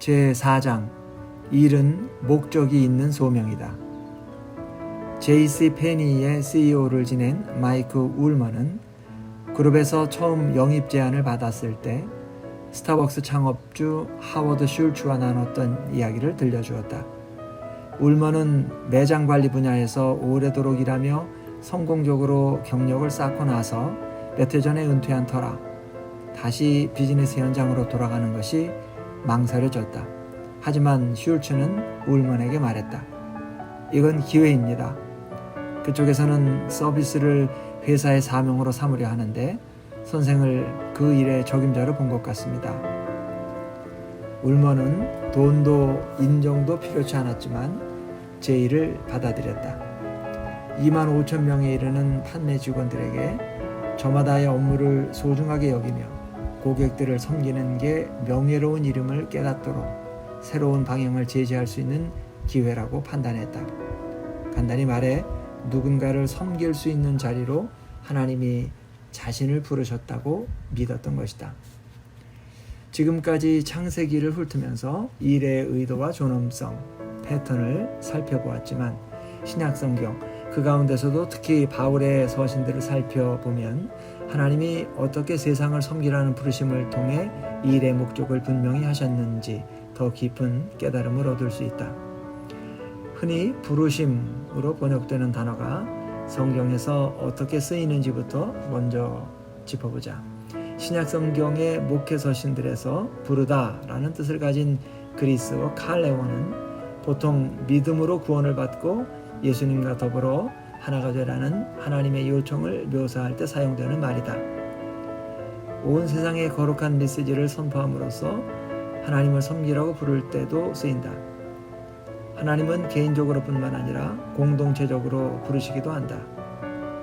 제4장 일은 목적이 있는 소명이다. JC 페니의 CEO를 지낸 마이크 울먼은 그룹에서 처음 영입 제안을 받았을 때 스타벅스 창업주 하워드 슐츠와 나눴던 이야기를 들려주었다. 울먼은 매장 관리 분야에서 오래도록 일하며 성공적으로 경력을 쌓고 나서 몇 해 전에 은퇴한 터라 다시 비즈니스 현장으로 돌아가는 것이 망설여졌다. 하지만 슐츠는 울먼에게 말했다. 이건 기회입니다. 그쪽에서는 서비스를 회사의 사명으로 삼으려 하는데 선생을 그 일의 적임자로 본 것 같습니다. 울먼은 돈도 인정도 필요치 않았지만 제의를 받아들였다. 2만 5천 명에 이르는 판매 직원들에게 저마다의 업무를 소중하게 여기며 고객들을 섬기는 게 명예로운 이름을 깨닫도록 새로운 방향을 제시할 수 있는 기회라고 판단했다. 간단히 말해 누군가를 섬길 수 있는 자리로 하나님이 자신을 부르셨다고 믿었던 것이다. 지금까지 창세기를 훑으면서 일의 의도와 존엄성, 패턴을 살펴보았지만 신약성경 그 가운데서도 특히 바울의 서신들을 살펴보면 하나님이 어떻게 세상을 섬기라는 부르심을 통해 일의 목적을 분명히 하셨는지 더 깊은 깨달음을 얻을 수 있다. 흔히 부르심으로 번역되는 단어가 성경에서 어떻게 쓰이는지부터 먼저 짚어보자. 신약성경의 목회서신들에서 부르다라는 뜻을 가진 그리스어 칼레오는 보통 믿음으로 구원을 받고 예수님과 더불어 하나가 되라는 하나님의 요청을 묘사할 때 사용되는 말이다. 온 세상에 거룩한 메시지를 선포함으로써 하나님을 섬기라고 부를 때도 쓰인다. 하나님은 개인적으로 뿐만 아니라 공동체적으로 부르시기도 한다.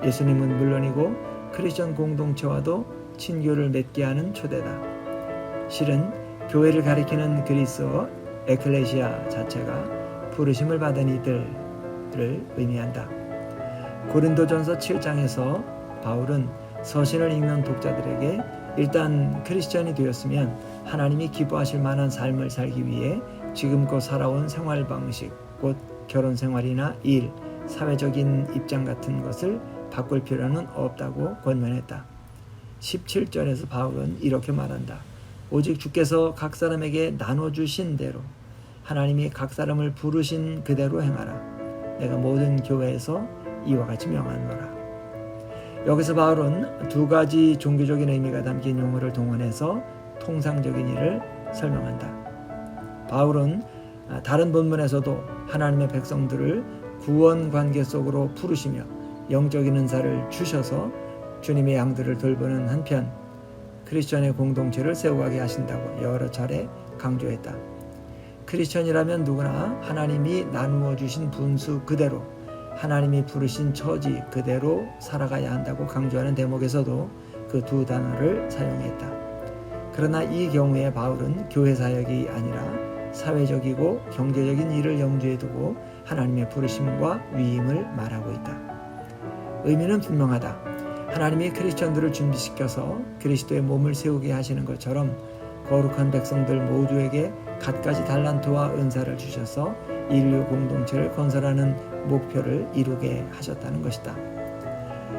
예수님은 물론이고 크리스천 공동체와도 친교를 맺게 하는 초대다. 실은 교회를 가리키는 그리스어 에클레시아 자체가 부르심을 받은 이들을 의미한다. 고린도전서 7장에서 바울은 서신을 읽는 독자들에게 일단 크리스천이 되었으면 하나님이 기뻐하실 만한 삶을 살기 위해 지금껏 살아온 생활 방식, 곧 결혼 생활이나 일, 사회적인 입장 같은 것을 바꿀 필요는 없다고 권면했다. 17절에서 바울은 이렇게 말한다. 오직 주께서 각 사람에게 나눠주신 대로 하나님이 각 사람을 부르신 그대로 행하라. 내가 모든 교회에서 이와 같이 명하노라. 여기서 바울은 두 가지 종교적인 의미가 담긴 용어를 동원해서 통상적인 일을 설명한다. 바울은 다른 본문에서도 하나님의 백성들을 구원 관계 속으로 부르시며 영적인 은사를 주셔서 주님의 양들을 돌보는 한편 크리스천의 공동체를 세워가게 하신다고 여러 차례 강조했다. 크리스천이라면 누구나 하나님이 나누어 주신 분수 그대로 하나님이 부르신 처지 그대로 살아가야 한다고 강조하는 대목에서도 그 두 단어를 사용했다. 그러나 이 경우에 바울은 교회 사역이 아니라 사회적이고 경제적인 일을 염두에 두고 하나님의 부르심과 위임을 말하고 있다. 의미는 분명하다. 하나님이 크리스천들을 준비시켜서 그리스도의 몸을 세우게 하시는 것처럼 거룩한 백성들 모두에게 갖가지 달란트와 은사를 주셔서 인류 공동체를 건설하는 목표를 이루게 하셨다는 것이다.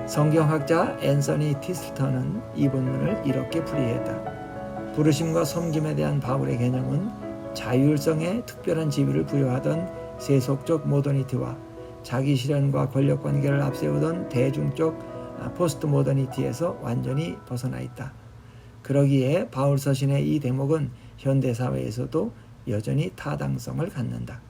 성경학자 앤서니 티스턴은 이 본문을 이렇게 풀이했다. 부르심과 섬김에 대한 바울의 개념은 자율성에 특별한 지위를 부여하던 세속적 모더니티와 자기 실현과 권력 관계를 앞세우던 대중적 포스트 모더니티에서 완전히 벗어나 있다. 그러기에 바울 서신의 이 대목은 현대사회에서도 여전히 타당성을 갖는다.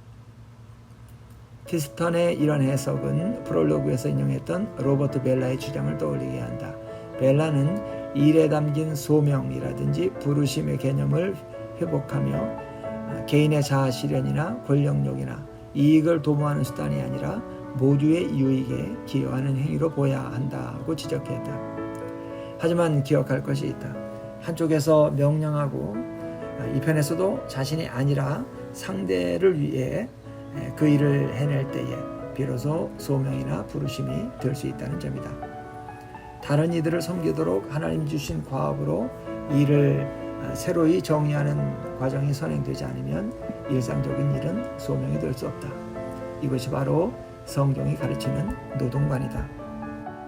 티스턴의 이런 해석은 프롤로그에서 인용했던 로버트 벨라의 주장을 떠올리게 한다. 벨라는 일에 담긴 소명이라든지 부르심의 개념을 회복하며 개인의 자아 실현이나 권력욕이나 이익을 도모하는 수단이 아니라 모두의 유익에 기여하는 행위로 보아야 한다고 지적했다. 하지만 기억할 것이 있다. 한쪽에서 명령하고 이 편에서도 자신이 아니라 상대를 위해 그 일을 해낼 때에 비로소 소명이나 부르심이 될 수 있다는 점이다. 다른 이들을 섬기도록 하나님 주신 과업으로 일을 새로이 정의하는 과정이 선행되지 않으면 일상적인 일은 소명이 될 수 없다. 이것이 바로 성경이 가르치는 노동관이다.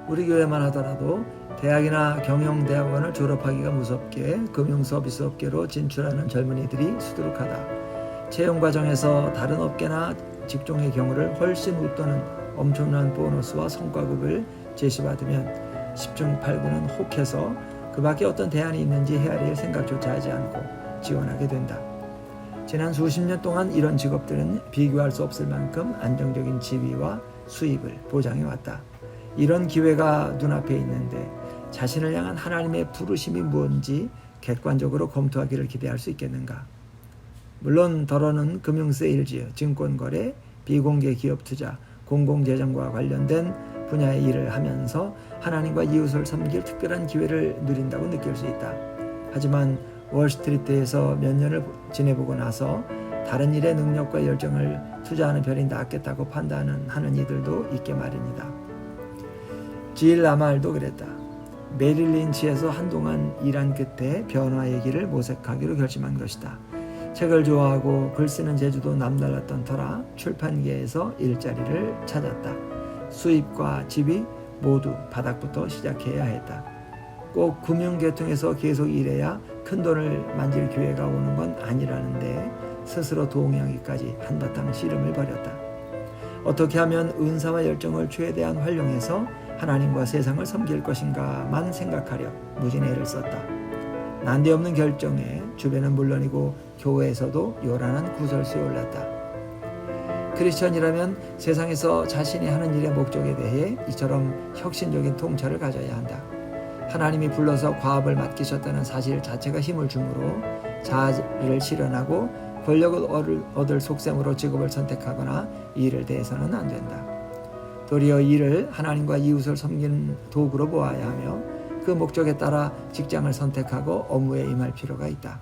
우리 교회만 하더라도 대학이나 경영대학원을 졸업하기가 무섭게 금융서비스 업계로 진출하는 젊은이들이 수두룩하다. 채용 과정에서 다른 업계나 직종의 경우를 훨씬 웃도는 엄청난 보너스와 성과급을 제시받으면 10중 8구는 혹해서 그 밖에 어떤 대안이 있는지 헤아릴 생각조차 하지 않고 지원하게 된다. 지난 수십 년 동안 이런 직업들은 비교할 수 없을 만큼 안정적인 지위와 수입을 보장해왔다. 이런 기회가 눈앞에 있는데 자신을 향한 하나님의 부르심이 뭔지 객관적으로 검토하기를 기대할 수 있겠는가? 물론 더러는 금융세일즈, 증권거래, 비공개 기업 투자, 공공재정과 관련된 분야의 일을 하면서 하나님과 이웃을 섬길 특별한 기회를 누린다고 느낄 수 있다. 하지만 월스트리트에서 몇 년을 지내보고 나서 다른 일에 능력과 열정을 투자하는 편이 낫겠다고 판단하는 이들도 있게 마련이다. 질 라말도 그랬다. 메릴 린치에서 한동안 일한 끝에 변화의 길을 모색하기로 결심한 것이다. 책을 좋아하고 글 쓰는 재주도 남달랐던 터라 출판계에서 일자리를 찾았다. 수입과 집이 모두 바닥부터 시작해야 했다. 꼭 금융계통에서 계속 일해야 큰돈을 만질 기회가 오는 건 아니라는데 스스로 동의하기까지 한바탕 씨름을 벌였다. 어떻게 하면 은사와 열정을 최대한 활용해서 하나님과 세상을 섬길 것인가만 생각하려 무진 애를 썼다. 난데없는 결정에 주변은 물론이고 교회에서도 요란한 구설수에 올랐다. 크리스천이라면 세상에서 자신이 하는 일의 목적에 대해 이처럼 혁신적인 통찰을 가져야 한다. 하나님이 불러서 과업을 맡기셨다는 사실 자체가 힘을 주므로 자아를 실현하고 권력을 얻을 속셈으로 직업을 선택하거나 이 일을 대해서는 안 된다. 도리어 이를 하나님과 이웃을 섬기는 도구로 보아야 하며 그 목적에 따라 직장을 선택하고 업무에 임할 필요가 있다.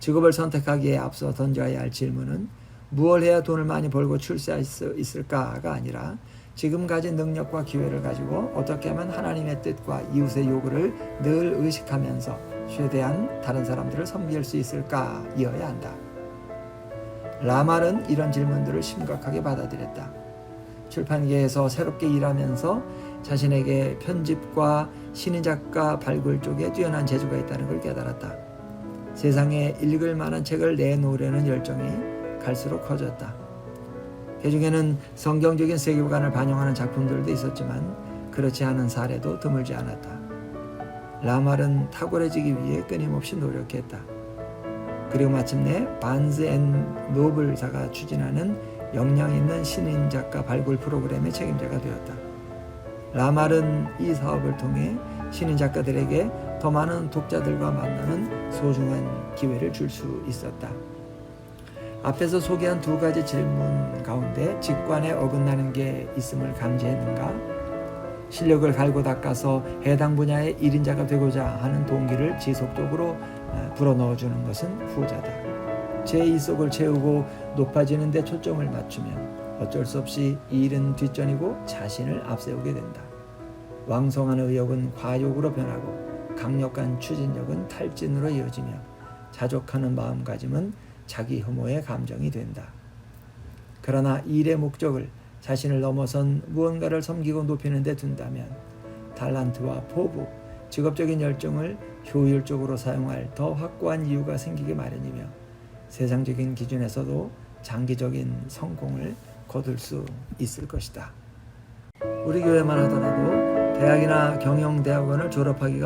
직업을 선택하기에 앞서 던져야 할 질문은 무엇을 해야 돈을 많이 벌고 출세할 수 있을까가 아니라 지금 가진 능력과 기회를 가지고 어떻게 하면 하나님의 뜻과 이웃의 요구를 늘 의식하면서 최대한 다른 사람들을 섬길 수 있을까이어야 한다. 라말은 이런 질문들을 심각하게 받아들였다. 출판계에서 새롭게 일하면서 자신에게 편집과 신인작가 발굴 쪽에 뛰어난 재주가 있다는 걸 깨달았다. 세상에 읽을 만한 책을 내놓으려는 열정이 갈수록 커졌다. 그 중에는 성경적인 세계관을 반영하는 작품들도 있었지만 그렇지 않은 사례도 드물지 않았다. 라말은 탁월해지기 위해 끊임없이 노력했다. 그리고 마침내 바은즈 앤 노블사가 추진하는 역량 있는 신인 작가 발굴 프로그램의 책임자가 되었다. 라말은 이 사업을 통해 신인 작가들에게 더 많은 독자들과 만나는 소중한 기회를 줄 수 있었다. 앞에서 소개한 두 가지 질문 가운데 직관에 어긋나는 게 있음을 감지했는가? 실력을 갈고 닦아서 해당 분야의 1인자가 되고자 하는 동기를 지속적으로 불어넣어주는 것은 후자다. 제2 속을 채우고 높아지는 데 초점을 맞추면 어쩔 수 없이 이 일은 뒷전이고 자신을 앞세우게 된다. 왕성한 의욕은 과욕으로 변하고 강력한 추진력은 탈진으로 이어지며 자족하는 마음가짐은 자기 혐오의 감정이 된다. 그러나 일의 목적을 자신을 넘어선 무언가를 섬기고 높이는 데 둔다면 달란트와 포부, 직업적인 열정을 효율적으로 사용할 더 확고한 이유가 생기기 마련이며 세상적인 기준에서도 장기적인 성공을 거둘 수 있을 것이다. 우리 교회만 하더라도 대학이나 경영대학원을 졸업하기가